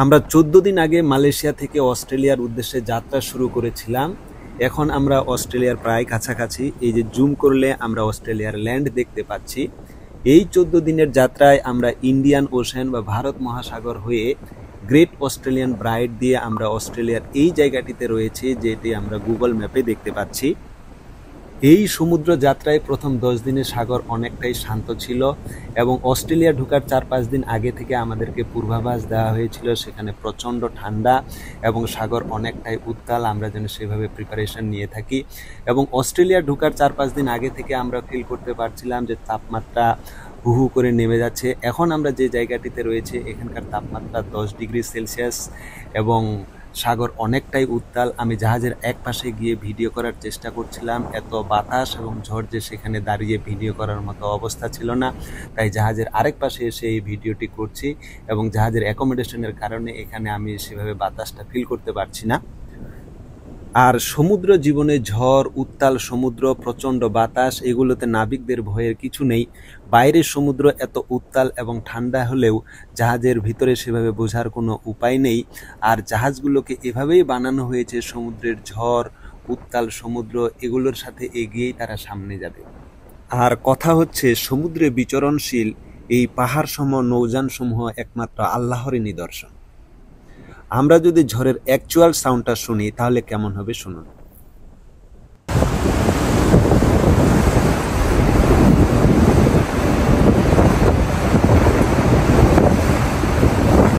আমরা 14 দিন আগে মালয়েশিয়া থেকে অস্ট্রেলিয়ার উদ্দেশ্যে যাত্রা শুরু করেছিলাম। এখন আমরা অস্ট্রেলিয়ার প্রায় কাছাকাছি। এই যে জুম করলে আমরা অস্ট্রেলিয়ার ল্যান্ড দেখতে পাচ্ছি। এই 14 দিনের যাত্রায় আমরা ইন্ডিয়ান ওশেন বা ভারত মহাসাগর হয়ে গ্রেট অস্ট্রেলিয়ান ব্রাইট দিয়ে আমরা অস্ট্রেলিয়ার এই জায়গাটিতে রয়েছি, যেটি আমরা গুগল ম্যাপে দেখতে পাচ্ছি। এই সমুদ্র যাত্রায় প্রথম 10 দিনে সাগর অনেকটাই শান্ত ছিল এবং অস্ট্রেলিয়া ঢোকার 4-5 দিন আগে থেকে আমাদেরকে পূর্বাভাস দেওয়া হয়েছিল সেখানে প্রচণ্ড ঠান্ডা এবং সাগর অনেকটাই উত্তাল, আমরা যেন সেভাবে প্রিপারেশন নিয়ে থাকি। এবং অস্ট্রেলিয়া ঢোকার 4-5 দিন আগে থেকে আমরা ফিল করতে পারছিলাম যে তাপমাত্রা হু হু করে নেমে যাচ্ছে। এখন আমরা যে জায়গাটিতে রয়েছে এখানকার তাপমাত্রা 10 ডিগ্রি সেলসিয়াস এবং সাগর অনেকটাই উত্তাল। আমি জাহাজের এক পাশে গিয়ে ভিডিও করার চেষ্টা করছিলাম, এত বাতাস এবং ঝড় যে সেখানে দাঁড়িয়ে ভিডিও করার মতো অবস্থা ছিল না, তাই জাহাজের আরেক পাশে এসে এই ভিডিওটি করছি। এবং জাহাজের অ্যাকোমোডেশনের কারণে এখানে আমি সেভাবে বাতাসটা ফিল করতে পারছি না। আর সমুদ্র জীবনে ঝড়, উত্তাল সমুদ্র, প্রচণ্ড বাতাস, এগুলোতে নাবিকদের ভয়ের কিছু নেই। বাইরের সমুদ্র এত উত্তাল এবং ঠান্ডা হলেও জাহাজের ভিতরে সেভাবে বোঝার কোনো উপায় নেই। আর জাহাজগুলোকে এভাবেই বানানো হয়েছে সমুদ্রের ঝড়, উত্তাল সমুদ্র এগুলোর সাথে এগিয়েই তারা সামনে যাবে। আর কথা হচ্ছে সমুদ্রে বিচরণশীল এই পাহাড়সম নৌযানসমূহ একমাত্র আল্লাহরই নিদর্শন। আমরা যদি ঝড়ের অ্যাকচুয়াল সাউন্ডটা শুনি তাহলে কেমন হবে শুনুন।